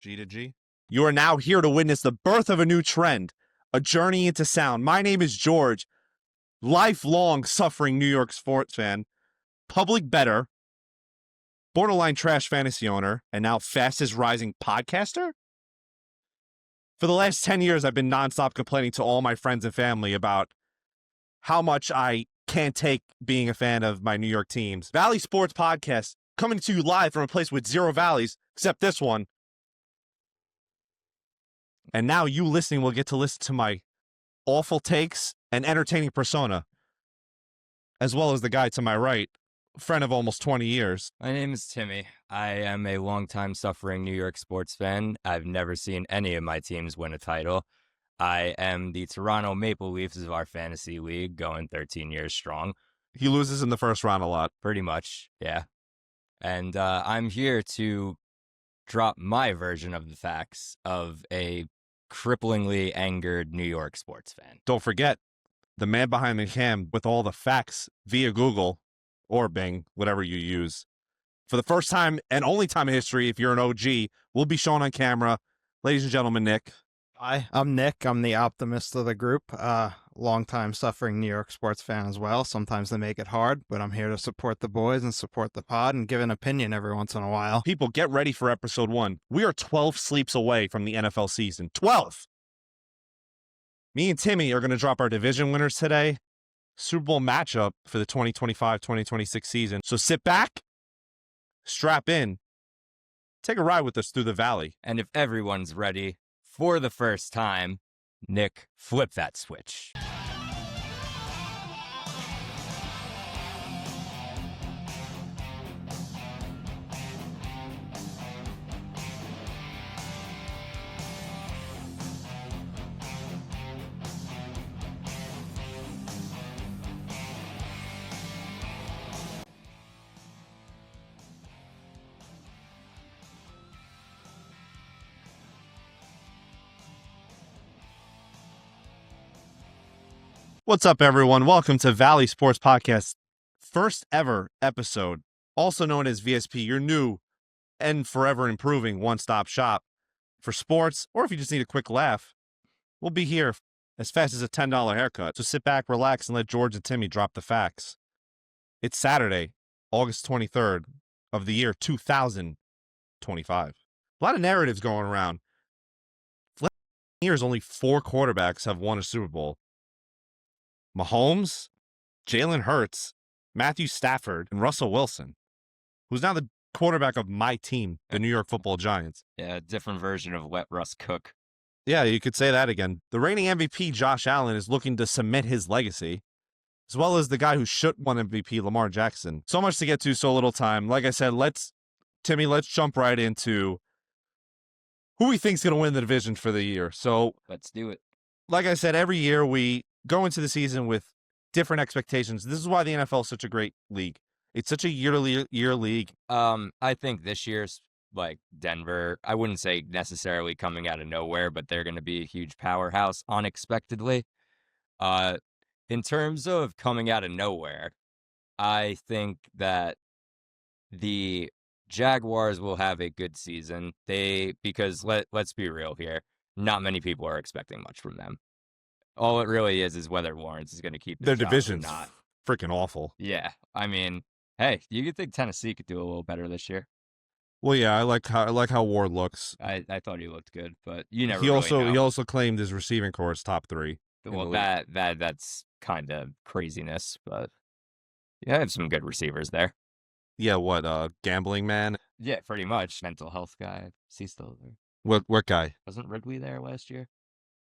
G to G. You are now here to witness the birth of a new trend, a journey into sound. My name is George, lifelong suffering New York sports fan, public bettor, borderline trash fantasy owner, and now fastest rising podcaster. For the last 10 years, I've been nonstop complaining to all my friends and family about how much I can't take being a fan of my New York teams. Valley Sports Podcast, coming to you live from a place with zero valleys, except this one. And now you listening will get to listen to my awful takes and entertaining persona, as well as the guy to my right, friend of almost 20 years. My name is Timmy. I am a longtime suffering New York sports fan. I've never seen any of my teams win a title. I am the Toronto Maple Leafs of our fantasy league, going 13 years strong. He loses in the first round a lot. Pretty much, yeah. And I'm here to drop my version of the facts of a cripplingly angered New York sports fan. Don't forget, the man behind the cam with all the facts via Google or Bing, whatever you use. For the first time and only time in history, if you're an OG, will be shown on camera. Ladies and gentlemen, Nick. Hi, I'm Nick. I'm the optimist of the group. Longtime suffering New York sports fan as well. Sometimes they make it hard, but I'm here to support the boys and support the pod and give an opinion every once in a while. People, get ready for episode 1. We are 12 sleeps away from the NFL season. 12! Me and Timmy are going to drop our division winners today. Super Bowl matchup for the 2025-2026 season. So sit back, strap in, take a ride with us through the valley. And if everyone's ready, for the first time, Nick, flip that switch. What's up, everyone? Welcome to Valley Sports Podcast, first ever episode, also known as VSP, your new and forever improving one-stop shop for sports, or if you just need a quick laugh, we'll be here as fast as a $10 haircut. So sit back, relax, and let George and Timmy drop the facts. It's Saturday, August 23rd of the year 2025. A lot of narratives going around. Last years, only 4 quarterbacks have won a Super Bowl. Mahomes, Jalen Hurts, Matthew Stafford, and Russell Wilson, who's now the quarterback of my team, the New York Football Giants. Yeah, a different version of Wet Russ Cook. Yeah, you could say that again. The reigning MVP, Josh Allen, is looking to cement his legacy, as well as the guy who should win MVP, Lamar Jackson. So much to get to, so little time. Like I said, Timmy, let's jump right into who we think's going to win the division for the year. So Let's do it. like I said, every year we go into the season with different expectations. This is why the NFL is such a great league. It's such a year league. I think this year's like Denver, I wouldn't say necessarily coming out of nowhere, but they're going to be a huge powerhouse unexpectedly. In terms of coming out of nowhere, I think that the Jaguars will have a good season. Because let's be real here, not many people are expecting much from them. All it really is whether Lawrence is going to keep Their job or division's not. freaking awful. Yeah, I mean, hey, you could think Tennessee could do a little better this year. Well, yeah, I like how Ward looks. I thought he looked good, but you never. He really know. also claimed his receiving core is top 3. Well, that's kind of craziness, but yeah, I have some good receivers there. Yeah, what? Gambling man. Yeah, pretty much. Mental health guy. Is he still there? What guy? Wasn't Ridley there last year?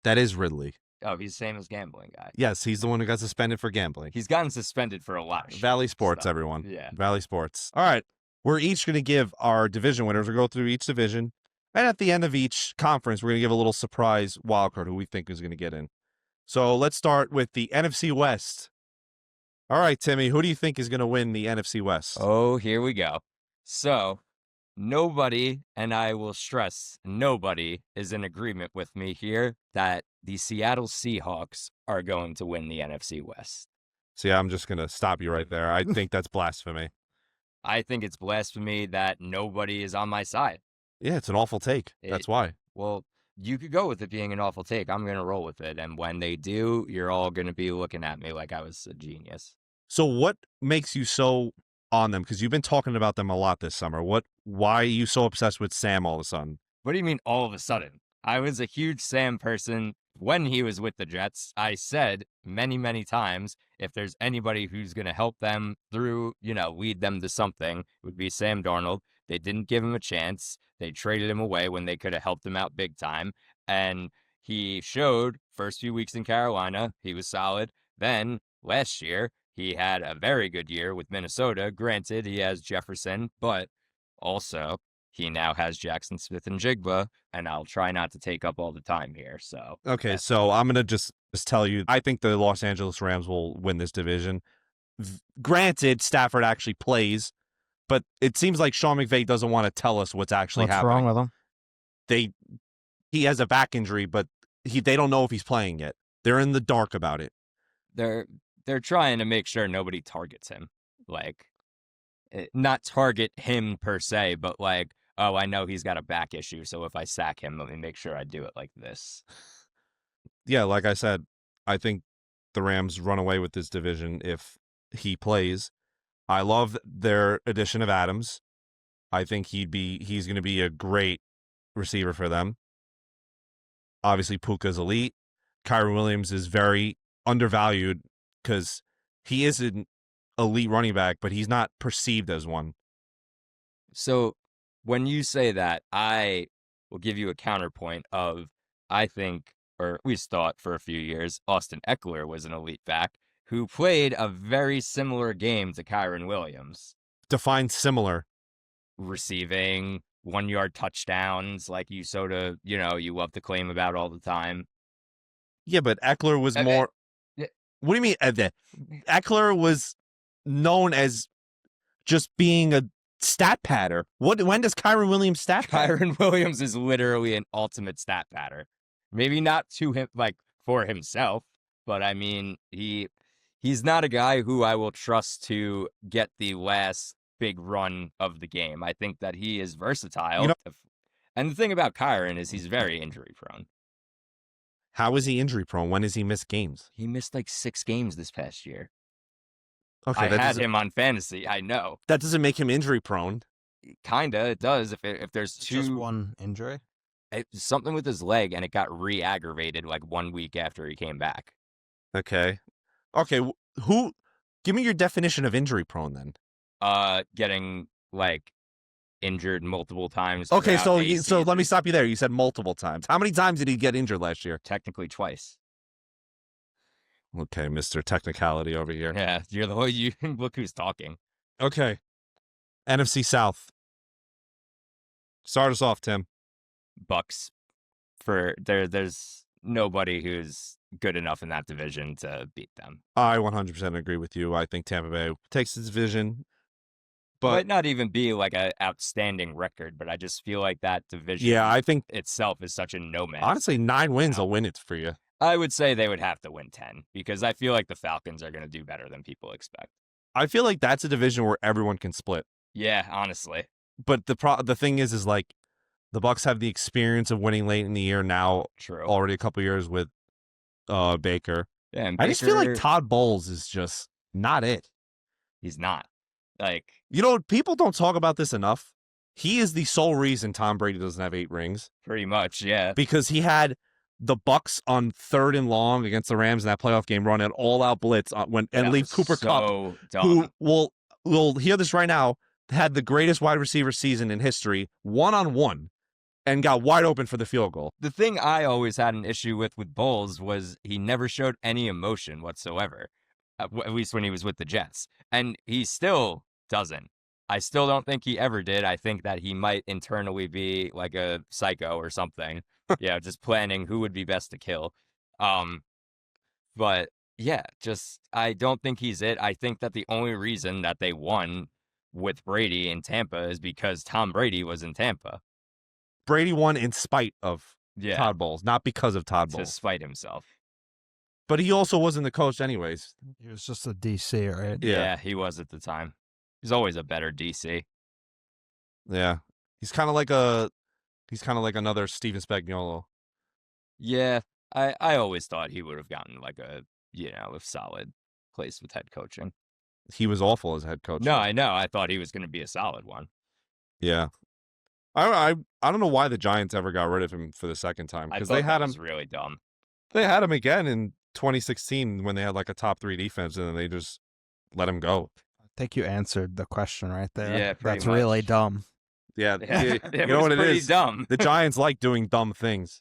That is Ridley. Oh, he's the same as gambling guy. Yes, he's the one who got suspended for gambling. He's gotten suspended for a lot of shit. Valley Sports, stuff. everyone. Yeah. Valley Sports. All right. We're each going to give our division winners. We'll go through each division. And at the end of each conference, we're going to give a little surprise wildcard who we think is going to get in. So let's start with the NFC West. All right, Timmy, who do you think is going to win the NFC West? Oh, here we go. So, nobody, and I will stress, nobody is in agreement with me here that the Seattle Seahawks are going to win the NFC West. See, I'm just going to stop you right there. I think that's blasphemy. I think it's blasphemy that nobody is on my side. Yeah, it's an awful take. That's why. Well, you could go with it being an awful take. I'm going to roll with it. And when they do, you're all going to be looking at me like I was a genius. So what makes you so on them? Because you've been talking about them a lot this summer. Why are you so obsessed with Sam all of a sudden? What do you mean all of a sudden? I was a huge Sam person when he was with the Jets. I said many, many times, if there's anybody who's going to help them through, lead them to something, it would be Sam Darnold. They didn't give him a chance. They traded him away when they could have helped him out big time. And he showed first few weeks in Carolina, he was solid. Then last year, he had a very good year with Minnesota. Granted, he has Jefferson, but also he now has Jackson Smith and Jigba, and I'll try not to take up all the time here. So okay, so I'm gonna just tell you, I think the Los Angeles Rams will win this division. Granted, Stafford actually plays, but it seems like Sean McVay doesn't want to tell us what's actually What's happening. wrong with him? He has a back injury, but they don't know if he's playing yet. They're in the dark about it. They're trying to make sure nobody targets him. Like, not target him per se, but like, oh, I know he's got a back issue, so if I sack him, let me make sure I do it like this. Yeah, like I said, I think the Rams run away with this division if he plays. I love their addition of Adams. I think he's going to be a great receiver for them. Obviously, Puka's elite. Kyron Williams is very undervalued because he is an elite running back, but he's not perceived as one. So when you say that, I will give you a counterpoint of, I think, or we thought for a few years, Austin Eckler was an elite back who played a very similar game to Kyron Williams. Define similar. Receiving 1-yard touchdowns, like you sort of, you love to claim about all the time. Yeah, but Eckler was more. What do you mean? Eckler was known as just being a stat patter. When does Kyron Williams stat patter? Kyron Williams is literally an ultimate stat patter. Maybe not to him, like for himself, but I mean, he's not a guy who I will trust to get the last big run of the game. I think that he is versatile. And the thing about Kyron is he's very injury prone. How is he injury prone? When has he missed games? He missed like 6 games this past year. Okay, I had him on fantasy. I know. That doesn't make him injury prone. Kinda, it does. If there's Just one injury? Something with his leg, and it got re-aggravated like 1 week after he came back. Okay. Give me your definition of injury prone then. Getting like injured multiple times. Okay, so let me stop you there. You said multiple times. How many times did he get injured last year? Technically twice. Okay, Mr. Technicality over here. Yeah, you look who's talking. Okay. NFC South. Start us off, Tim. Bucks. There's nobody who's good enough in that division to beat them. I 100% agree with you. I think Tampa Bay takes this division. But might not even be like an outstanding record, but I just feel like that division I think itself is such a no-man's. Honestly, 9 wins will win it for you. I would say they would have to win 10 because I feel like the Falcons are going to do better than people expect. I feel like that's a division where everyone can split. Yeah, honestly. But the thing is like the Bucks have the experience of winning late in the year now. True. Already a couple years with Baker. Yeah, and I just feel like Todd Bowles is just not it. He's not. Like, people don't talk about this enough. He is the sole reason Tom Brady doesn't have 8 rings. Pretty much, yeah. Because he had the Bucks on 3rd and long against the Rams in that playoff game, run an all-out blitz and leave Cooper Kupp, who will hear this right now, had the greatest wide receiver season in history, 1-on-1, and got wide open for the field goal. The thing I always had an issue with Bowles was he never showed any emotion whatsoever, at least when he was with the Jets. And he still doesn't. I still don't think he ever did. I think that he might internally be like a psycho or something. Yeah, just planning who would be best to kill. But yeah, I don't think he's it. I think that the only reason that they won with Brady in Tampa is because Tom Brady was in Tampa. Brady won in spite of Todd Bowles, not because of Todd Bowles. To spite himself. But he also wasn't the coach anyways. He was just a DC, right? Yeah, he was at the time. He's always a better DC. Yeah. He's kind of like a He's kind of like another Steven Spagnuolo. Yeah, I always thought he would have gotten like a solid place with head coaching. He was awful as head coach. No, though. I know. I thought he was going to be a solid one. Yeah. I don't know why the Giants ever got rid of him for the second time, because they had him. Was really dumb. They had him again in 2016 when they had like a top 3 defense, and then they just let him go. I think you answered the question right there. Yeah, pretty That's much. really dumb. Yeah, It know was what it pretty is? dumb. The Giants like doing dumb things.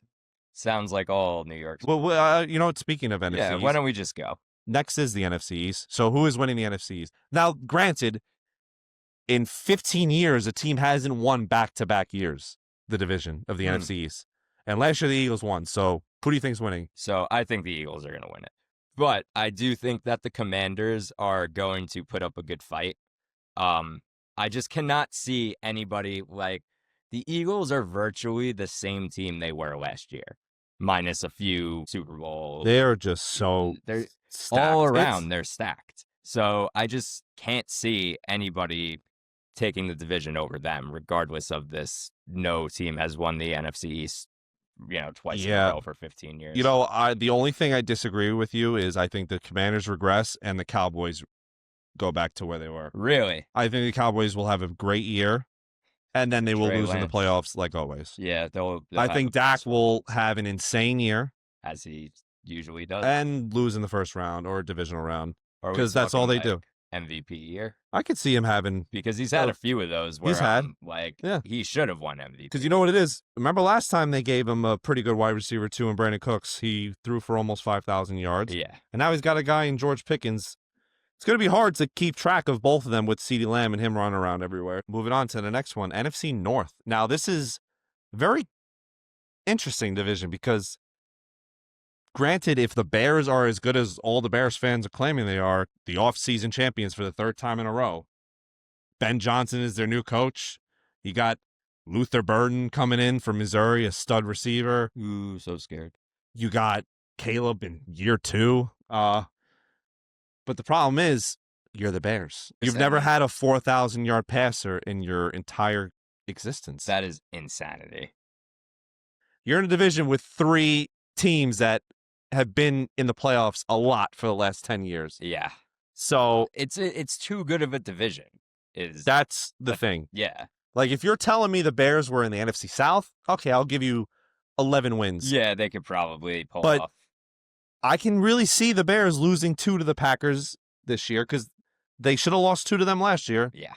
Sounds like all New York. Well, you know what? Speaking of NFC, Yeah, why don't we just go? Next is the NFC East. So who is winning the NFC East? Now, granted, in 15 years, a team hasn't won back-to-back years the division of the NFC East. And last year, the Eagles won. So who do you think's winning? So I think the Eagles are going to win it. But I do think that the Commanders are going to put up a good fight. I just cannot see anybody like the Eagles are virtually the same team they were last year, minus a few Super Bowl. They're just so They're stacked. all around. They're stacked. So I just can't see anybody taking the division over them, regardless of this. No team has won the NFC East, twice in a row for 15 years. You know, the only thing I disagree with you is I think the Commanders regress and the Cowboys go back to where they were. Really? I think the Cowboys will have a great year, and then they will lose in the playoffs like always. Yeah, they'll I think Dak will have an insane year, as he usually does, and lose in the first round or divisional round, Or are we because that's all they talking, do. MVP year, I could see him having, because he's had a few of those where He's had. he should have won MVP. because you know what it is. Remember last time they gave him a pretty good wide receiver too, in Brandon Cooks. He threw for almost 5,000 yards. Yeah, And now he's got a guy in George Pickens. It's going to be hard to keep track of both of them with CeeDee Lamb and him running around everywhere. Moving on to the next one, NFC North. Now, this is a very interesting division because, granted, if the Bears are as good as all the Bears fans are claiming they are, the offseason champions for the 3rd time in a row, Ben Johnson is their new coach. You got Luther Burden coming in from Missouri, a stud receiver. ooh, so scared. You got Caleb in year 2. But the problem is, you're the Bears. You've never had a 4,000-yard passer in your entire existence. That is insanity. You're in a division with 3 teams that have been in the playoffs a lot for the last 10 years. Yeah, So it's too good of a division. that's the thing. Yeah, Like, if you're telling me the Bears were in the NFC South, okay, I'll give you 11 wins. yeah, they could probably pull But off. I can really see the Bears losing 2 to the Packers this year because they should have lost 2 to them last year. Yeah,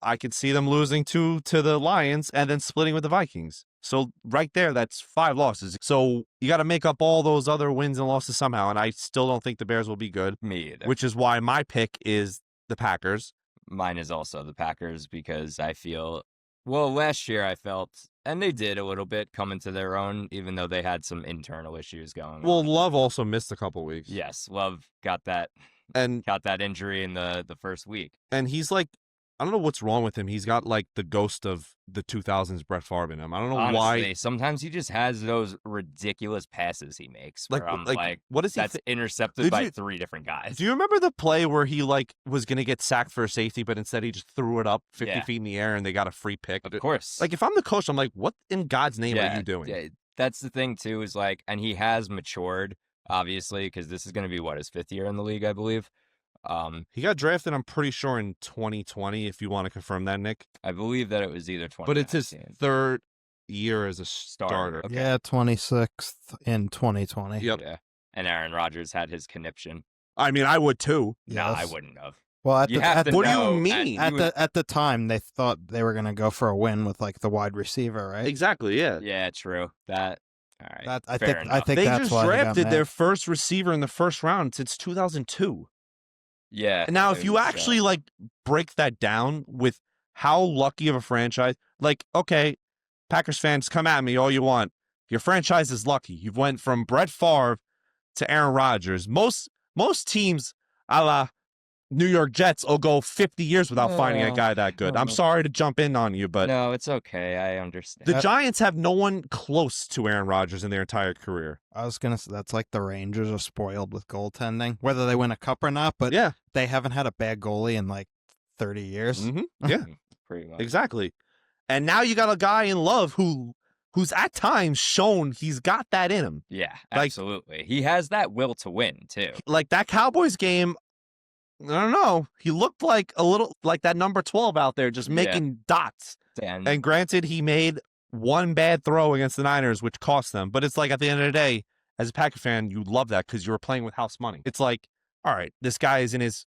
I could see them losing 2 to the Lions and then splitting with the Vikings. So right there, that's 5 losses. So you got to make up all those other wins and losses somehow. And I still don't think the Bears will be good, me either. which is why my pick is the Packers. Mine is also the Packers because I feel, well, last year I felt, and they did a little bit come into their own, even though they had some internal issues going Well, on. Love also missed a couple weeks. Yes, Love got that And injury in the first week. and he's like, I don't know what's wrong with him. He's got like the ghost of the 2000s Brett Favre in him. I don't know Honestly, why. sometimes he just has those ridiculous passes he makes where I'm like, what is he? that's intercepted Did by you- 3 different guys. Do you remember the play where he like was going to get sacked for a safety, but instead he just threw it up 50 Yeah. feet in the air and they got a free pick? Of course. Like, if I'm the coach, I'm like, what in God's name are you doing? Yeah, that's the thing too, is like, and he has matured, obviously, because this is going to be his 5th year in the league, I believe. He got drafted, I'm pretty sure, in 2020, if you want to confirm that, Nick. I believe that it was either 20. But it's his 3rd year as a starter. Okay. Yeah, 26th in 2020. Yep. Yeah. And Aaron Rodgers had his conniption. I mean, I would too. No, I Yes. wouldn't have. Well, at You the, have at to the, What do you know, mean? at the time, they thought they were going to go for a win with like the wide receiver, right? Exactly, yeah. Yeah, true. That, all right. That I fair think enough. They that's just why they got drafted mad. their first receiver in the first round since 2002. Yeah. And now, if it you was, actually like break that down with how lucky of a franchise, like, okay, Packers fans, come at me all you want. Your franchise is lucky. You've went from Brett Favre to Aaron Rodgers. Most teams, a la New York Jets, will go 50 years without finding a guy that good. I'm sorry to jump in on you, but no, it's okay. I understand. the Giants have no one close to Aaron Rodgers in their entire career. I was gonna say that's like the Rangers are spoiled with goaltending, whether they win a cup or not. But Yeah, they haven't had a bad goalie in like 30 years. yeah, Pretty much. exactly. And now you got a guy in Love who's at times shown he's got that in him. Yeah, Like- absolutely. He has that will to win, too. Like that Cowboys game, I don't know. He looked like a little like that number 12 out there just making dots. And granted, he made one bad throw against the Niners, which cost them. But it's like at the end of the day, as a Packer fan, you love that because you were playing with house money. It's like, all right, this guy is in his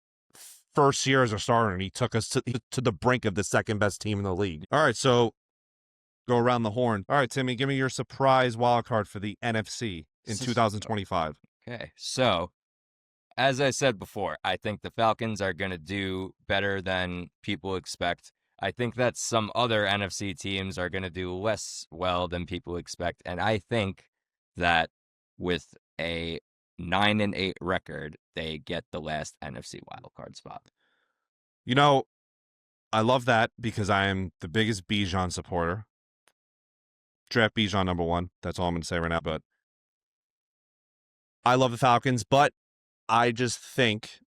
first year as a starter, and he took us to the brink of the second best team in the league. All right, so go around the horn. All right, Timmy, give me your surprise wild card for the NFC in 2025. Okay, so as I said before, I think the Falcons are going to do better than people expect. I think that some other NFC teams are going to do less well than people expect. And I think that with a 9-8 record, they get the last NFC wildcard spot. You know, I love that because I am the biggest Bijan supporter. Draft Bijan number 1. That's all I'm going to say right now. But I love the Falcons, but I just think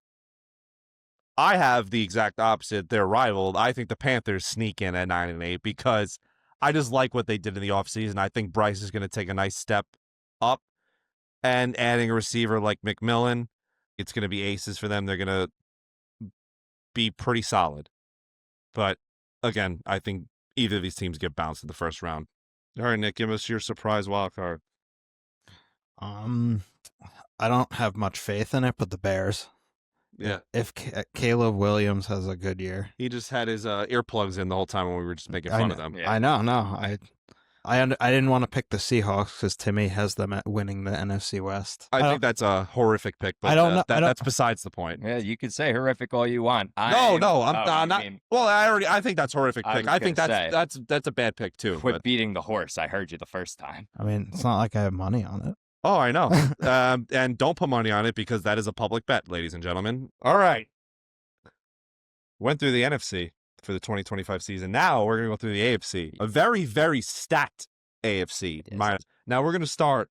I have the exact opposite. They're rivaled. I think the Panthers sneak in at 9-8 because I just like what they did in the offseason. I think Bryce is going to take a nice step up, and adding a receiver like McMillan, it's going to be aces for them. They're going to be pretty solid. But again, I think either of these teams get bounced in the first round. All right, Nick, give us your surprise wild card. I don't have much faith in it, but the Bears. Yeah. If Caleb Williams has a good year. He just had his earplugs in the whole time when we were just making fun of them. Yeah. I know, no. I didn't want to pick the Seahawks because Timmy has them at winning the NFC West. I think that's a horrific pick, but I don't know. That's besides the point. Yeah, you can say horrific all you want. I'm not. Well, I think that's a horrific pick. I think that's a bad pick too. Quit beating the horse. I heard you the first time. I mean, it's not like I have money on it. Oh, I know. And don't put money on it because that is a public bet, ladies and gentlemen. All right. Went through the NFC for the 2025 season. Now we're going to go through the AFC. A very, very stacked AFC. Yes. Now we're going to start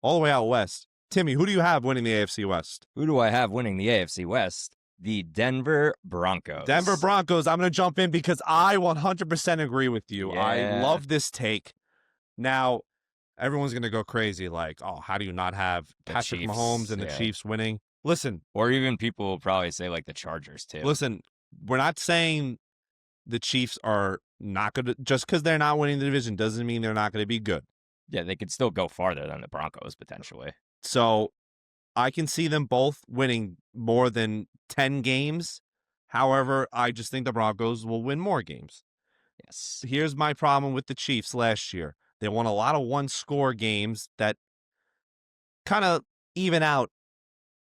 all the way out west. Timmy, who do you have winning the AFC West? Who do I have winning the AFC West? The Denver Broncos. Denver Broncos. I'm going to jump in because I 100% agree with you. Yeah. I love this take. Now, everyone's going to go crazy like, oh, how do you not have The Patrick Chiefs, Mahomes and the yeah. Chiefs winning? Listen, Or even people will probably say like the Chargers too. listen, we're not saying the Chiefs are not going to, just because they're not winning the division doesn't mean they're not going to be good. Yeah, they could still go farther than the Broncos potentially. So I can see them both winning more than 10 games. However, I just think the Broncos will win more games. Yes. Here's my problem with the Chiefs last year. They won a lot of one-score games that kind of even out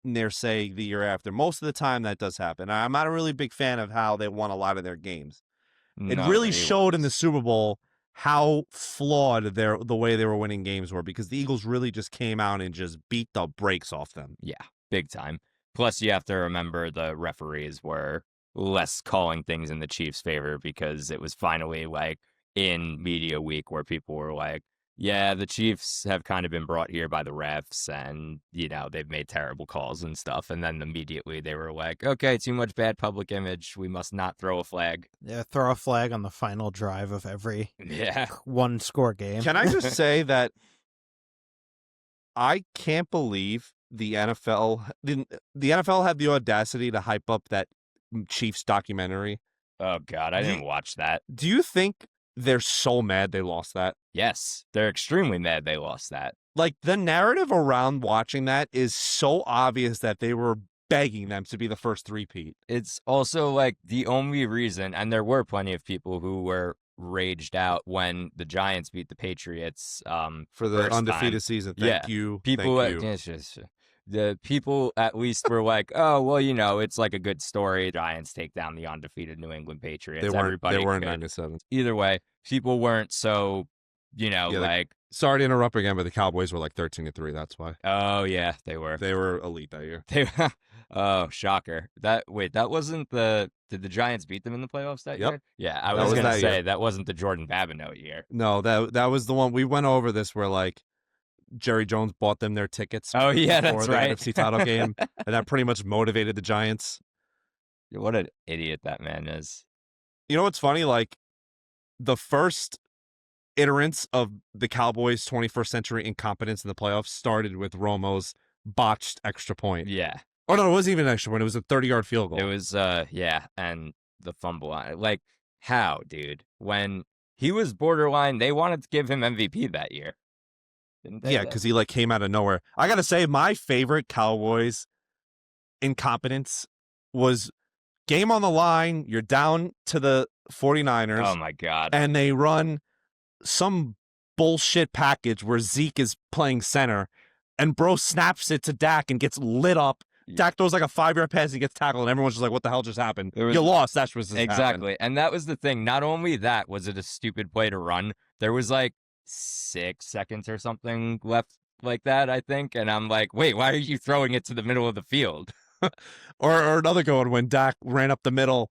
near, say, the year after. Most of the time that does happen. I'm not a really big fan of how they won a lot of their games. It really showed in the Super Bowl how flawed the way they were winning games were because the Eagles really just came out and just beat the brakes off them. Yeah, big time. Plus, you have to remember the referees were less calling things in the Chiefs' favor because it was finally like in media week where people were like, yeah, the Chiefs have kind of been brought here by the refs and, you know, they've made terrible calls and stuff. And then immediately they were like, okay, too much bad public image. We must not throw a flag. Yeah, throw a flag on the final drive of every Yeah. one-score game. Can I just say that I can't believe the NFL had the audacity to hype up that Chiefs documentary. Oh, God, I didn't watch that. Do you think they're so mad they lost that? Yes, they're extremely mad they lost that. Like, the narrative around watching that is so obvious that they were begging them to be the first three-peat. It's also like the only reason, and there were plenty of people who were raged out when the Giants beat the Patriots For the first undefeated time. season. Yeah. Thank you. People, Thank you. it's just- the people at least were like, oh, well, you know, it's like a good story. Giants take down the undefeated New England Patriots. They weren't Everybody could. 9-7. Either way, people weren't so, you know, Yeah, like, Sorry to interrupt again, but the Cowboys were like 13-3. That's why. oh, yeah, they were. They were elite that year. They oh, shocker. That wasn't did the Giants beat them in the playoffs that Yep. year? Yeah, I That was was going to that say year. that wasn't the Jordan Babineau year. No, that was the one. We went over this where, like, Jerry Jones bought them their tickets. Oh, yeah, before that's the right. NFC title game, and that pretty much motivated the Giants. What an idiot that man is. You know what's funny? Like, the first iterance of the Cowboys' 21st century incompetence in the playoffs started with Romo's botched extra point. Yeah. Oh, no, it wasn't even an extra point. It was a 30-yard field goal. It was, and the fumble on it. Like, how, dude? When he was borderline, they wanted to give him MVP that year. Didn't they? Yeah, because he, like, came out of nowhere. I got to say, my favorite Cowboys incompetence was game on the line. You're down to the 49ers. Oh, my God. And they run some bullshit package where Zeke is playing center, and bro snaps it to Dak and gets lit up. Dak throws like a 5-yard pass, he gets tackled, and everyone's just like, what the hell just happened? You lost. That's what just exactly. happened. And that was the thing. Not only that was it a stupid play to run, there was like 6 seconds or something left like that, I think. And I'm like, wait, why are you throwing it to the middle of the field? or another good one when Dak ran up the middle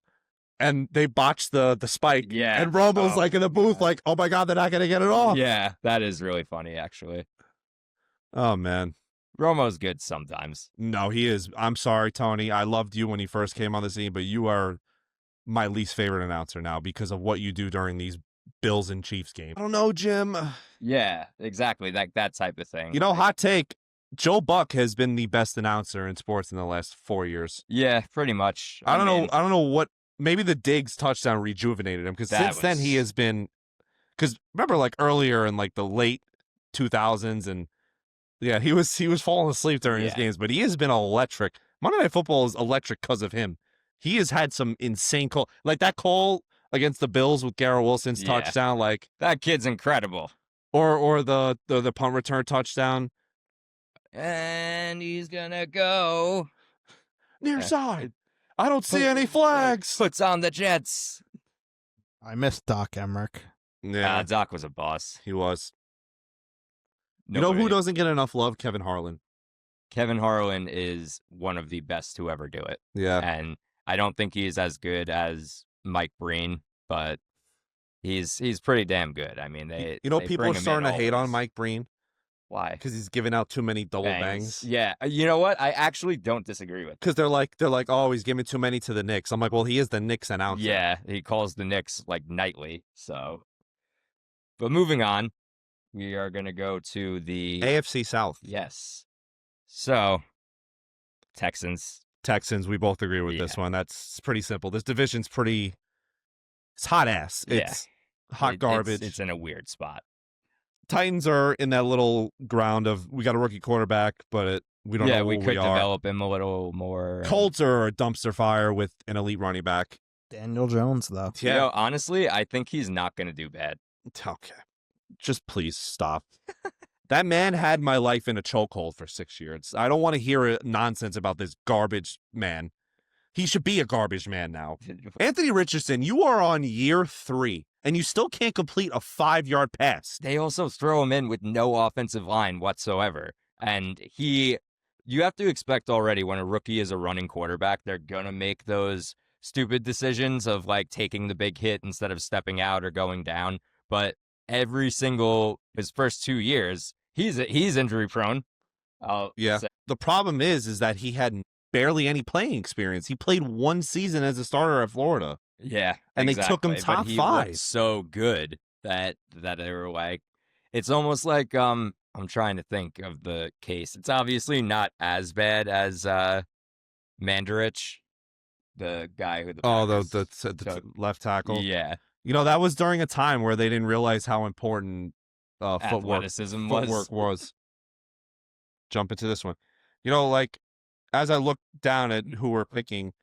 and they botched the spike. Yeah. And Romo's like in the booth, like, oh my God, they're not going to get it off. Yeah, that is really funny, actually. Oh, man. Romo's good sometimes. No, he is. I'm sorry, Tony. I loved you when he first came on the scene, but you are my least favorite announcer now because of what you do during these Bills and Chiefs games. I don't know, Jim. Yeah, exactly. Like that type of thing. You know, hot take. Joe Buck has been the best announcer in sports in the last 4 years. Yeah, pretty much. I don't know what. Maybe the Diggs touchdown rejuvenated him because since then he has been. Because remember, like earlier in like the late 2000s, and yeah, he was falling asleep during his games, but he has been electric. Monday Night Football is electric because of him. He has had some insane call, like that call against the Bills with Garrett Wilson's touchdown. Like that kid's incredible. Or the punt return touchdown. And he's gonna go near side. I don't see any flags. Puts on the Jets. I miss Doc Emmerich. Yeah, Doc was a boss. He was. Nobody. You know who doesn't get enough love? Kevin Harlan. Kevin Harlan is one of the best to ever do it. Yeah. And I don't think he's as good as Mike Breen, but he's pretty damn good. I mean, people are starting to hate on Mike Breen. Why? Because he's giving out too many double bangs. Yeah. You know what? I actually don't disagree with. Because they're like, oh, he's giving too many to the Knicks. I'm like, well, he is the Knicks announcer. Yeah, he calls the Knicks like nightly. So, but moving on, we are going to go to the AFC South. Yes. So, Texans. We both agree with this one. That's pretty simple. This division's pretty. It's hot ass. It's hot garbage. It's in a weird spot. Titans are in that little ground of we got a rookie quarterback, but we don't know who we could are. Develop him a little more. Colts are a dumpster fire with an elite running back. Daniel Jones, though. Yeah. You know, honestly, I think he's not going to do bad. Okay. Just please stop. That man had my life in a chokehold for 6 years. I don't want to hear nonsense about this garbage man. He should be a garbage man now. Anthony Richardson, you are on year 3, and you still can't complete a 5-yard pass. They also throw him in with no offensive line whatsoever. And you have to expect already when a rookie is a running quarterback, they're going to make those stupid decisions of like taking the big hit instead of stepping out or going down. But his first 2 years, he's injury prone. The problem is that he had barely any playing experience. He played 1 season as a starter at Florida. Yeah, and they took him top 5. Looked so good that they were like, it's almost like I'm trying to think of the case. It's obviously not as bad as Mandarich, the guy who the left tackle. Yeah, you know that was during a time where they didn't realize how important footwork was. Jump into this one. You know, like as I look down at who we're picking,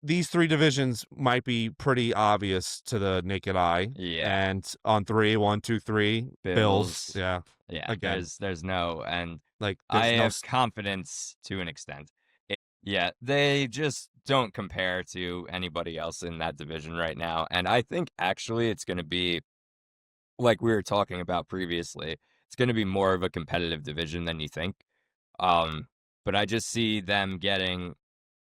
these 3 divisions might be pretty obvious to the naked eye. Yeah. And on 3, 1, 2, 3, Bills. Yeah. Yeah. Again. There's no, and like I have confidence to an extent. They just don't compare to anybody else in that division right now. And I think actually it's going to be, like we were talking about previously, it's going to be more of a competitive division than you think. But I just see them getting,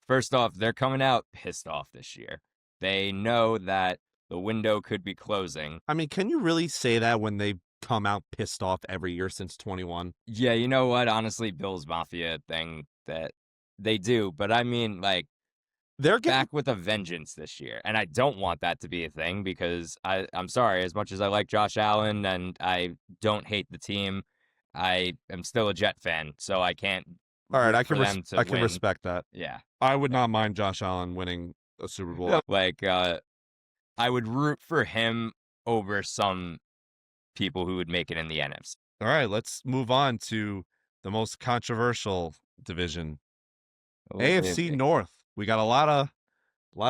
first off, they're coming out pissed off this year. They know that the window could be closing. I mean, can you really say that when they come out pissed off every year since 21? Yeah, you know what? Honestly, Bills Mafia thing that they do. But I mean, like, they're back with a vengeance this year. And I don't want that to be a thing because I'm sorry, as much as I like Josh Allen and I don't hate the team, I am still a Jet fan, so I can't all right. root I for can them to I can win. respect that. Yeah. I would not mind Josh Allen winning a Super Bowl. Like, I would root for him over some people who would make it in the NFC. All right, let's move on to the most controversial division, AFC North. We got a lot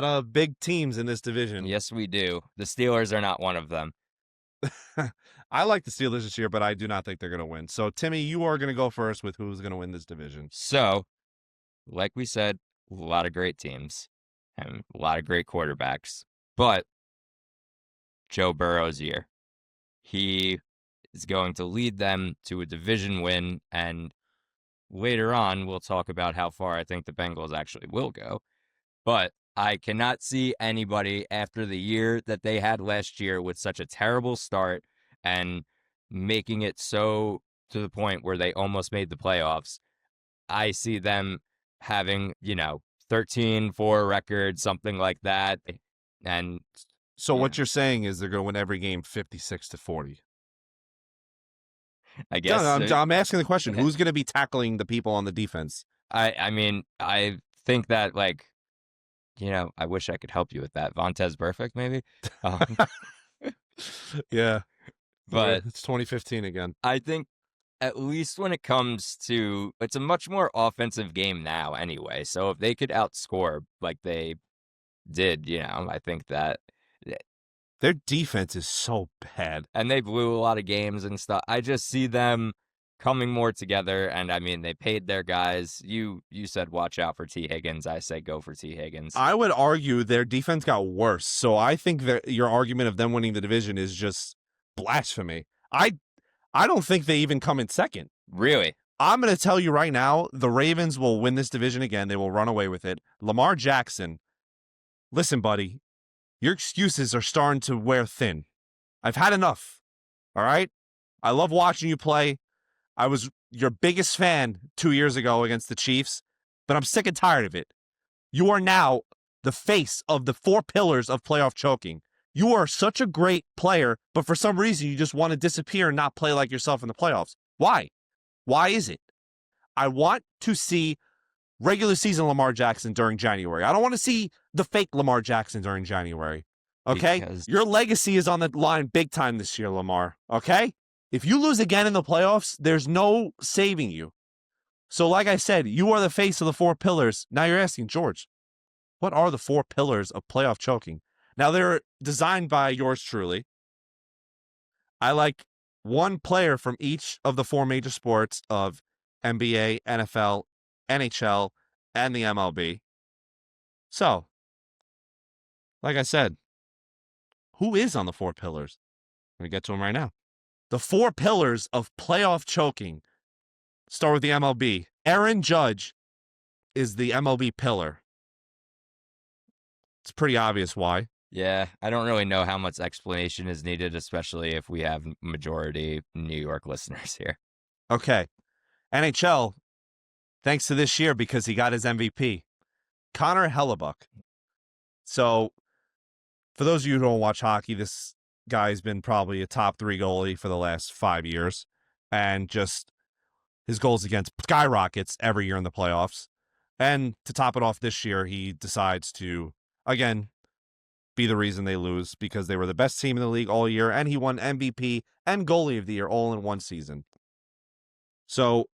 of big teams in this division. Yes, we do. The Steelers are not one of them. I like the Steelers this year, but I do not think they're going to win. So, Timmy, you are going to go first with who's going to win this division. So, like we said, a lot of great teams and a lot of great quarterbacks. But Joe Burrow's year, he is going to lead them to a division win. And later on, we'll talk about how far I think the Bengals actually will go. But I cannot see anybody after the year that they had last year with such a terrible start and making it so to the point where they almost made the playoffs. I see them having, 13-4 record, something like that. And so what you're saying is they're going to win every game 56-40. I guess I'm asking the question, who's going to be tackling the people on the defense? I mean, I think that, I wish I could help you with that. Vontaze Burfict, maybe? Yeah. But it's 2015 again. I think at least when it comes to, it's a much more offensive game now anyway. So if they could outscore like they did, I think that their defense is so bad. And they blew a lot of games and stuff. I just see them coming more together. And I mean, they paid their guys. You said watch out for T. Higgins. I say go for T. Higgins. I would argue their defense got worse. So I think that your argument of them winning the division is just blasphemy. I don't think they even come in second. Really? I'm going to tell you right now, the Ravens will win this division again. They will run away with it. Lamar Jackson, listen, buddy, your excuses are starting to wear thin. I've had enough. All right? I love watching you play. I was your biggest fan 2 years ago against the Chiefs, but I'm sick and tired of it. You are now the face of the 4 pillars of playoff choking. You are such a great player, but for some reason you just want to disappear and not play like yourself in the playoffs. Why? Why is it? I want to see regular season Lamar Jackson during January. I don't want to see the fake Lamar Jackson during January. Okay? Your legacy is on the line big time this year, Lamar. Okay? If you lose again in the playoffs, there's no saving you. So like I said, you are the face of the 4 pillars. Now you're asking, George, what are the 4 pillars of playoff choking? Now they're designed by yours truly. I like one player from each of the 4 major sports of NBA, NFL, NHL, and the MLB. So, like I said, who is on the 4 pillars? I'm going to get to them right now. The 4 pillars of playoff choking start with the MLB. Aaron Judge is the MLB pillar. It's pretty obvious why. Yeah, I don't really know how much explanation is needed, especially if we have majority New York listeners here. Okay. NHL, thanks to this year because he got his MVP. Connor Hellebuck. So, for those of you who don't watch hockey, this guy's been probably a top 3 goalie for the last 5 years. And just his goals against skyrockets every year in the playoffs. And to top it off this year, he decides to, again, be the reason they lose because they were the best team in the league all year. And he won MVP and goalie of the year all in one season. So,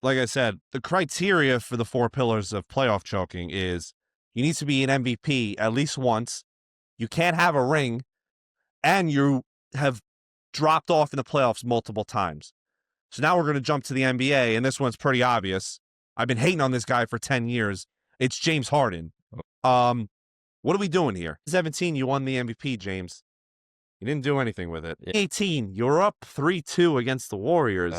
like I said, the criteria for the 4 pillars of playoff choking is you need to be an MVP at least once. You can't have a ring. And you have dropped off in the playoffs multiple times. So now we're going to jump to the NBA, and this one's pretty obvious. I've been hating on this guy for 10 years. It's James Harden. What are we doing here? 17, you won the MVP, James. You didn't do anything with it. 18, you're up 3-2 against the Warriors.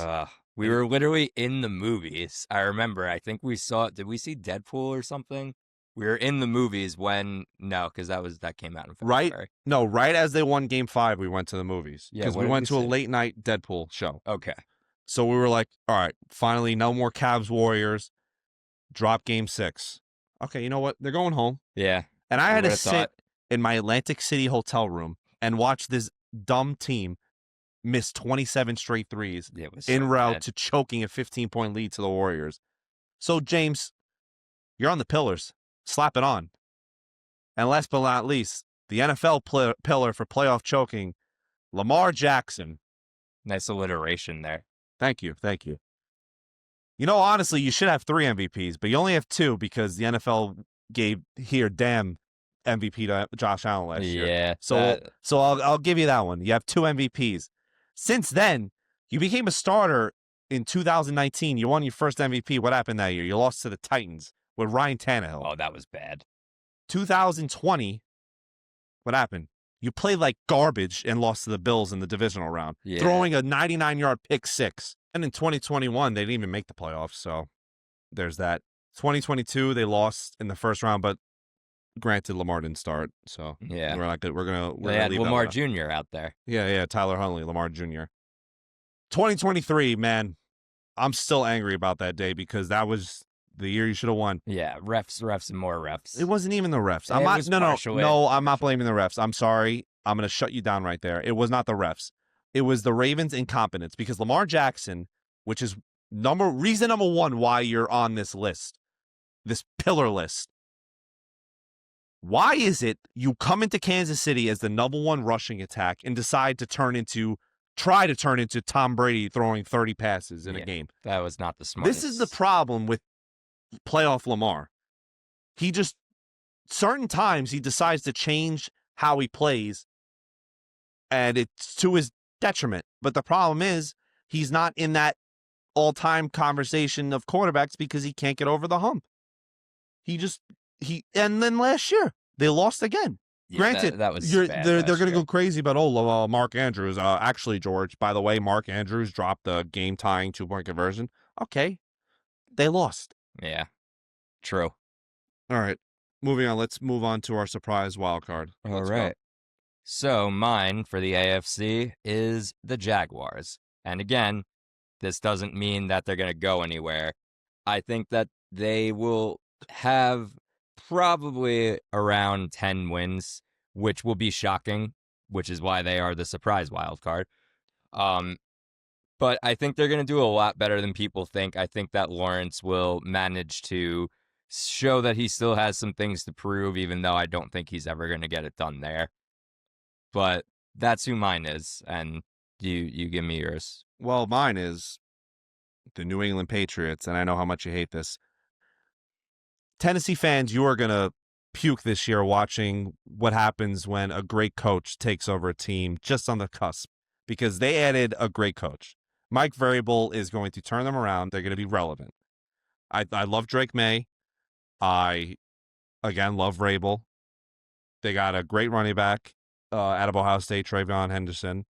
We were literally in the movies. I remember. I think we saw, did we see Deadpool or something? We were in the movies when, no, because that came out in February. Right? No, right as they won Game 5, we went to the movies. Yeah, because we went to a late night Deadpool show. Okay. So we were like, all right, finally, no more Cavs Warriors. Drop Game 6. Okay, you know what? They're going home. Yeah. And I had to would've sit thought. in my Atlantic City hotel room and watch this dumb team miss 27 straight threes It was en so route bad. to choking a 15-point lead to the Warriors. So, James, you're on the pillars. Slap it on. And last but not least, the NFL pillar for playoff choking, Lamar Jackson. Nice alliteration there. Thank you. Thank you. You know, honestly, you should have 3 MVPs, but you only have 2 because the NFL gave damn MVP to Josh Allen last year. Yeah. So I'll give you that one. You have 2 MVPs. Since then, you became a starter in 2019. You won your first MVP. What happened that year? You lost to the Titans with Ryan Tannehill. Oh, that was bad. 2020, what happened? You played like garbage and lost to the Bills in the divisional round, Yeah. throwing a 99-yard pick six. And in 2021, they didn't even make the playoffs, so there's that. 2022, they lost in the first round, but granted, Lamar didn't start, so Yeah. we're not good. We're gonna They had leave Lamar that one. Jr. out there. Yeah, Tyler Huntley, Lamar Jr. 2023, man, I'm still angry about that day because that was the year you should have won. Yeah, refs, and more refs. It wasn't even the refs. It was partially. No, I'm not blaming the refs. I'm sorry. I'm going to shut you down right there. It was not the refs. It was the Ravens' incompetence because Lamar Jackson, which is reason number 1 why you're on this list, this pillar list. Why is it you come into Kansas City as the number 1 rushing attack and decide to try to turn into Tom Brady throwing 30 passes in a game? That was not the smartest. This is the problem with playoff Lamar. He just, certain times he decides to change how he plays, and it's to his detriment. But the problem is he's not in that all-time conversation of quarterbacks because he can't get over the hump. And then last year they lost again. Yeah, Granted, that was they're bad going to last go crazy about Mark Andrews. Actually, George, by the way, Mark Andrews dropped the game-tying 2-point conversion. Okay, they lost. Yeah, true. All right, moving on. Let's move on to our surprise wild card. All Let's right. go. So mine for the AFC is the Jaguars. And again, this doesn't mean that they're going to go anywhere. I think that they will have probably around 10 wins, which will be shocking, which is why they are the surprise wild card. But I think they're going to do a lot better than people think. I think that Lawrence will manage to show that he still has some things to prove, even though I don't think he's ever going to get it done there. But that's who mine is, and you give me yours. Well, mine is the New England Patriots, and I know how much you hate this. Tennessee fans, you are going to puke this year watching what happens when a great coach takes over a team just on the cusp, because they added a great coach. Mike Vrabel is going to turn them around. They're going to be relevant. I love Drake May. I, again, love Vrabel. They got a great running back out of Ohio State, Travion Henderson.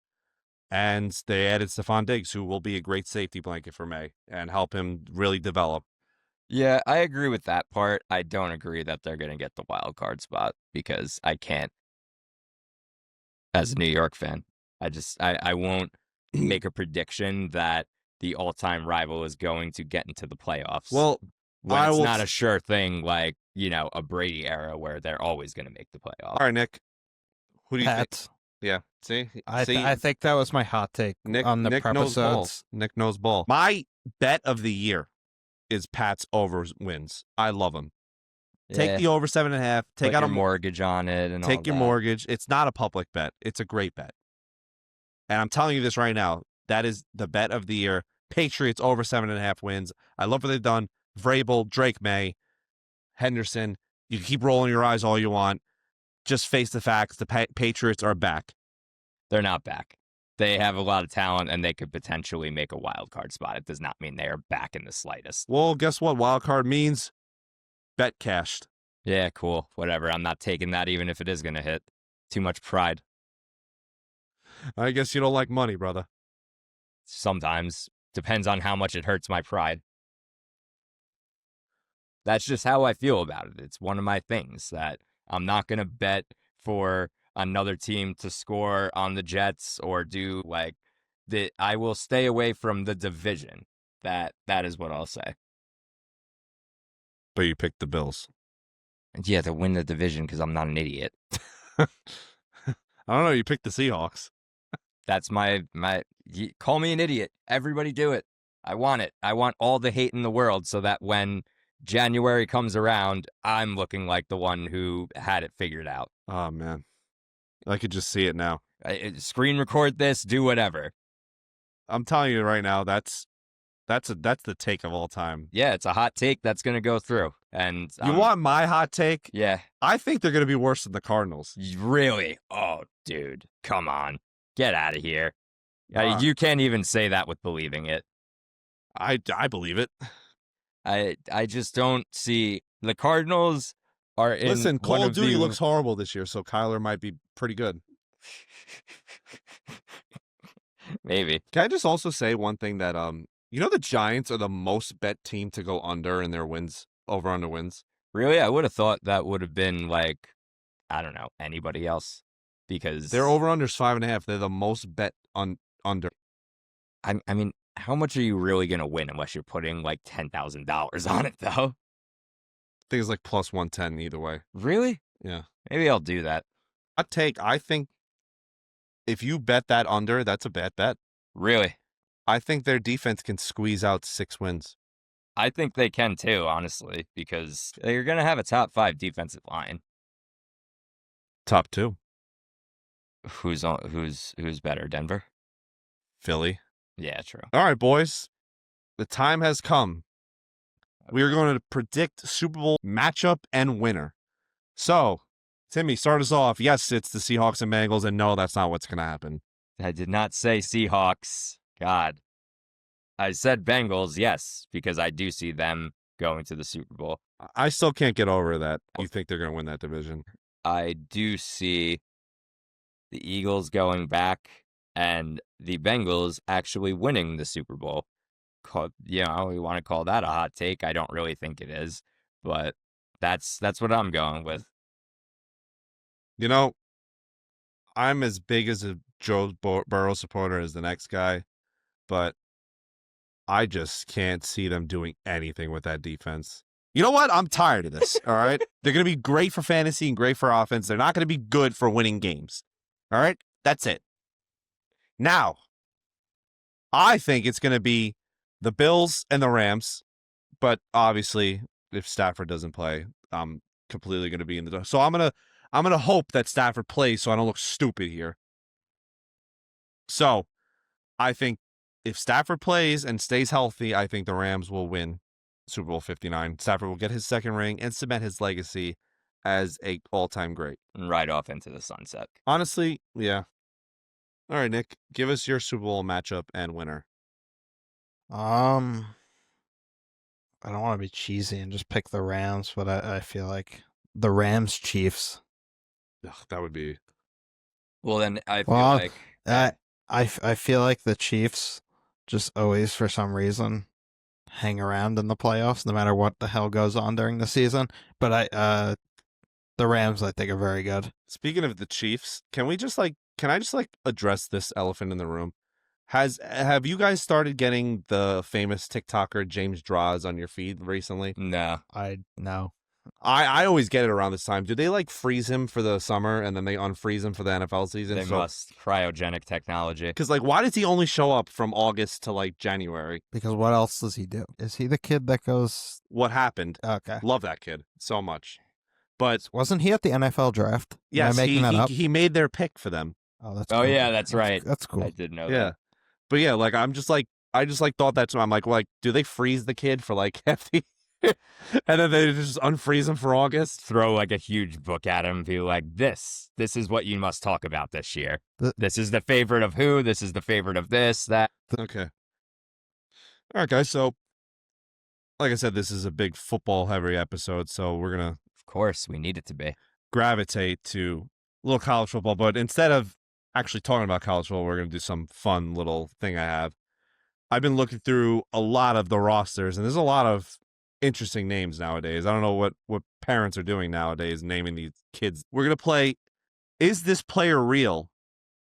And they added Stephon Diggs, who will be a great safety blanket for May and help him really develop. Yeah, I agree with that part. I don't agree that they're going to get the wild card spot because I can't. As a New York fan, I won't make a prediction that the all-time rival is going to get into the playoffs. Well, when it's not a sure thing like, a Brady era where they're always going to make the playoffs. All right, Nick. Who do you think? Pats. Yeah, see? I think that was my hot take on the Nick knows ball. prepisodes. Nick knows ball. My bet of the year is Pats over wins. I love them. Take the over 7.5. Take out a mortgage on it and take your mortgage. It's not a public bet. It's a great bet. And I'm telling you this right now. That is the bet of the year. Patriots over 7.5 wins. I love what they've done. Vrabel, Drake May, Henderson. You can keep rolling your eyes all you want. Just face the facts. The Patriots are back. They're not back. They have a lot of talent, and they could potentially make a wild card spot. It does not mean they are back in the slightest. Well, guess what? Wild card means bet cashed. Yeah, cool. Whatever. I'm not taking that even if it is going to hit. Too much pride. I guess you don't like money, brother. Sometimes. Depends on how much it hurts my pride. That's just how I feel about it. It's one of my things that I'm not going to bet for another team to score on the Jets or do I will stay away from the division. That is what I'll say. But you picked the Bills. Yeah, to win the division because I'm not an idiot. I don't know. You picked the Seahawks. That's call me an idiot. Everybody do it. I want it. I want all the hate in the world so that when January comes around, I'm looking like the one who had it figured out. Oh, man. I could just see it now. Screen record this, do whatever. I'm telling you right now, that's the take of all time. Yeah, it's a hot take that's going to go through. And you want my hot take? Yeah. I think they're going to be worse than the Cardinals. Really? Oh, dude. Come on. Get out of here. You can't even say that with believing it. I believe it. I just don't see the Cardinals are in. Listen, Call of Duty looks horrible this year, so Kyler might be pretty good. Maybe. Can I just also say one thing that you know the Giants are the most bet team to go under in their wins, over under wins? Really? I would have thought that would have been like, I don't know, anybody else. Because their over under's 5.5. They're the most bet under. I mean, how much are you really gonna win unless you're putting like $10,000 on it though? I think it's like plus 110 either way. Really? Yeah. Maybe I'll do that. I think if you bet that under, that's a bad bet. Really? I think their defense can squeeze out 6 wins. I think they can too, honestly, because they're gonna have a top 5 defensive line. Top 2. Who's better, Denver? Philly. Yeah, true. All right, boys. The time has come. We are going to predict Super Bowl matchup and winner. So, Timmy, start us off. Yes, it's the Seahawks and Bengals, and no, that's not what's going to happen. I did not say Seahawks. God. I said Bengals, yes, because I do see them going to the Super Bowl. I still can't get over that. You think they're going to win that division? I do see the Eagles going back and the Bengals actually winning the Super Bowl. We want to call that a hot take. I don't really think it is, but that's what I'm going with. You know, I'm as big as a Joe Burrow supporter as the next guy, but I just can't see them doing anything with that defense. You know what? I'm tired of this, all right? They're going to be great for fantasy and great for offense. They're not going to be good for winning games, all right? That's it. Now, I think it's going to be the Bills and the Rams, but obviously, if Stafford doesn't play, I'm completely going to be in the... So I'm going to hope that Stafford plays so I don't look stupid here. So, I think if Stafford plays and stays healthy, I think the Rams will win Super Bowl 59. Stafford will get his second ring and cement his legacy as a all-time great. And right off into the sunset. Honestly, yeah. All right, Nick, give us your Super Bowl matchup and winner. I don't want to be cheesy and just pick the Rams, but I feel like the Rams Chiefs. Ugh, that would be... Well, then I feel like... I feel like the Chiefs just always, for some reason, hang around in the playoffs no matter what the hell goes on during the season. But the Rams, I think, are very good. Speaking of the Chiefs, can I just address this elephant in the room? Have you guys started getting the famous TikToker James Draws on your feed recently? No. No. I always get it around this time. Do they like freeze him for the summer and then they unfreeze him for the NFL season? They must. Cryogenic technology. Because why does he only show up from August to like January? Because what else does he do? Is he the kid that goes... What happened? Okay. Love that kid so much. But wasn't he at the NFL draft? Yes, Am I making that up? He made their pick for them. Oh, that's cool. cool. Yeah, that's right. That's cool. I did know that. Yeah. But yeah, like I just thought that's why I'm like, do they freeze the kid for like half the and then they just unfreeze him for August? Throw like a huge book at him, be like, this is what you must talk about this year. This is the favorite of who, this is the favorite of this, that. Okay. All right, guys. So, like I said, this is a big football heavy episode, so we're going to... Of course, we need it to be. ...gravitate to a little college football, but instead of actually talking about college football, we're going to do some fun little thing I have. I've been looking through a lot of the rosters, and there's a lot of interesting names nowadays. I don't know what parents are doing nowadays, naming these kids. We're going to play Is This Player Real?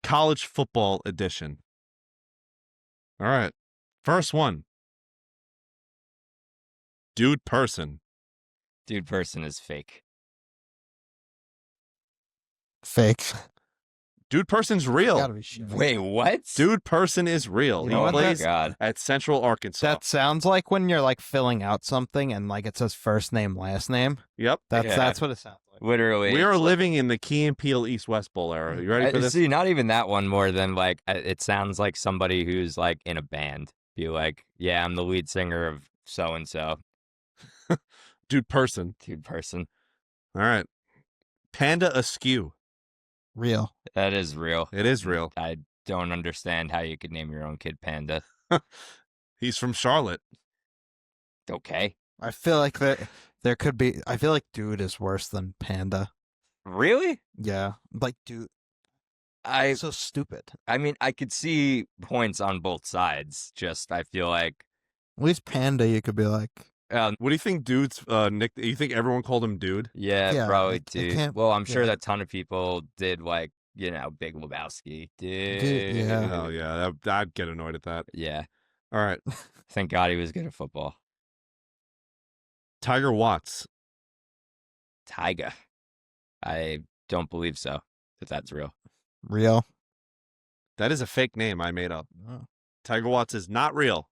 College Football Edition. All right. First one. Dude Person. Dude Person is fake. Fake. Dude Person's real. Gotta be shit. Wait, what? Dude Person is real. You He know what, plays God. at Central Arkansas. That sounds like when you're like filling out something and like it says first name, last name. Yep. That's what it sounds like. Literally. We are it's like- living in the Key and Peele East-West Bowl era. You ready for this? See, not even that one more than like, it sounds like somebody who's like in a band. Be like, yeah, I'm the lead singer of so-and-so. Dude Person. Dude Person. All right. Panda Askew. Real. That is real. It is real. I don't understand how you could name your own kid Panda. He's from Charlotte. Okay. I feel like there could be. I feel like dude is worse than panda. Really? Yeah, like dude. I So stupid. mean, I could see points on both sides. Just, I feel like, At least panda, you could be like, What do you think dude's Nick? You think everyone called him dude? Yeah, probably it dude. can't- Well, I'm sure yeah. that ton of people did like, Big Lebowski. Dude. yeah. Hell yeah. I'd get annoyed at that. Yeah. All right. Thank God he was good at football. Tiger Watts. Tyga. I don't believe so. That that's real. real. That is a fake name I made up. Oh. Tiger Watts is not real.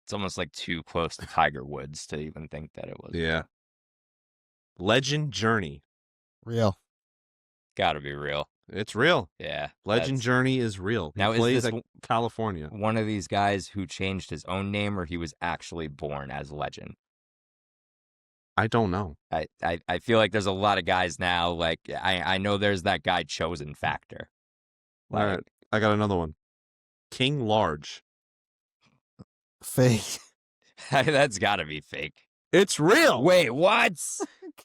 It's almost like too close to Tiger Woods to even think that it was. Yeah. Legend Journey. Real. Gotta be real. It's real. Yeah. Legend that's Journey is real. He Now, is plays this at California. one of these guys who changed his own name, or he was actually born as Legend? I don't know. I feel like there's a lot of guys now. Like I know there's that guy Chosen Factor. All right. I got another one. King Large. Fake. That's gotta be fake. It's real. Wait, what?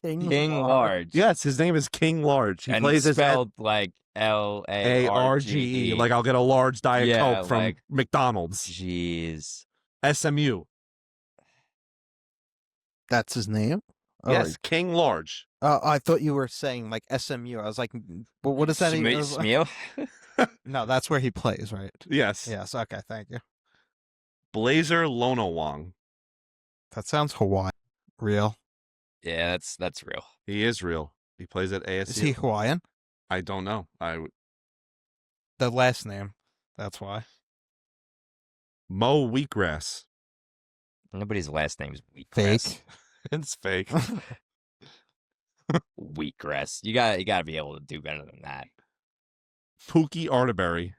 King Large. Yes, his name is King Large. He and plays it's as spelled like LARGE. ARGE. Like I'll get a large Diet Yeah, Coke from like- McDonald's. Jeez. SMU. That's his name? Oh, Yes, King Large. I thought you were saying like SMU. I was like, but what does that even? Smeel? No, that's where he plays, right? Yes. Yes. Okay. Thank you. Blazer Lonowong. That sounds Hawaiian. Real. Yeah, that's real. He is real. He plays at AFC. Is he Hawaiian? I don't know. The last name. That's why. Mo Wheatgrass. Nobody's last name's Fake. Wheatgrass. It's fake. Wheatgrass. You gotta be able to do better than that. Pookie Arterberry.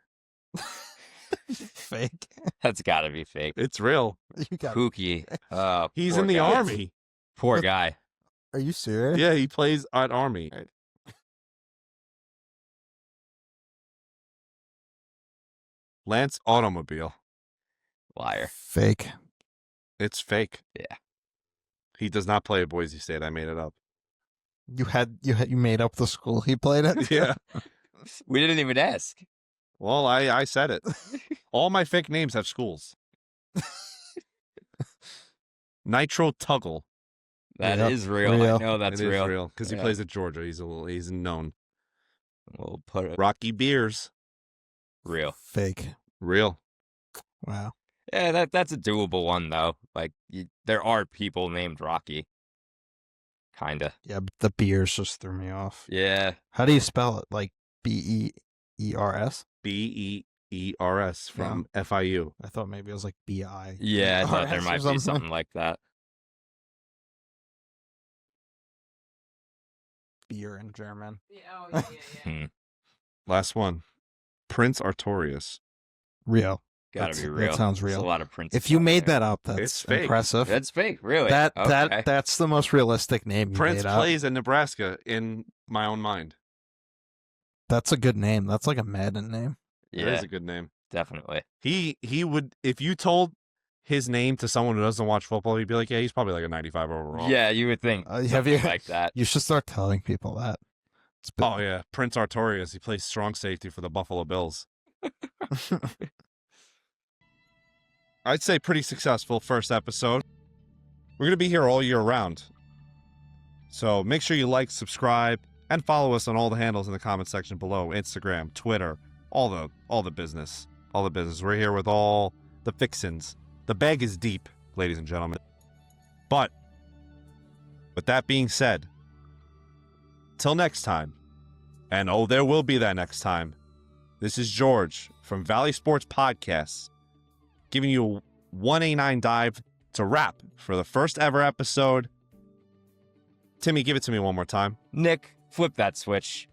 Fake. That's gotta be fake. It's real. You got. Pookie. Oh, He's poor in the guy. Army. Poor guy. Are you serious? Yeah, he plays at Army. Lance Automobile. Liar. Fake. It's fake. Yeah. He does not play at Boise State. I made it up. You made up the school he played at. Yeah. We didn't even ask. Well, I said it. All my fake names have schools. Nitro Tuggle. That Yep, is real. real. I know that's It is real. real because he Yeah. plays at Georgia. He's known. We'll put it Rocky Beers. real. Fake. Real. Wow. Yeah, that's a doable one though. Like there are people named Rocky. Kinda. Yeah, but the beers just threw me off. Yeah. How do you spell it? Like BEERS? Beers from FIU. I thought maybe it was like BI. Yeah, I thought there ERS or might be something like that. Beer in German. Last one. Prince Artorias. Real. Gotta That's- be that real. sounds There's real. a lot of Prince. If you made there. that up, It's that's fake. impressive. That's fake, really. That Okay. that's the most realistic name you Prince made up. plays in Nebraska in my own mind. That's a good name. That's like a Madden name. It Yeah, is a good name. definitely. He would, if you told his name to someone who doesn't watch football, he'd be like, yeah, he's probably like a 95 overall. Yeah, you would think Have something you? like that. You should start telling people that. It's been- Oh yeah, Prince Artorias. He plays strong safety for the Buffalo Bills. I'd say pretty successful first episode. We're gonna be here all year round, so make sure you like, subscribe, and follow us on all the handles in the comment section below: Instagram, Twitter, all the business, We're here with all the fixins. The bag is deep, ladies and gentlemen. But with that being said, till next time, And oh, there will be that next time. This is George from Valley Sports Podcasts, giving you a 189 dive to wrap for the first ever episode. Timmy, give it to me one more time. Nick, flip that switch.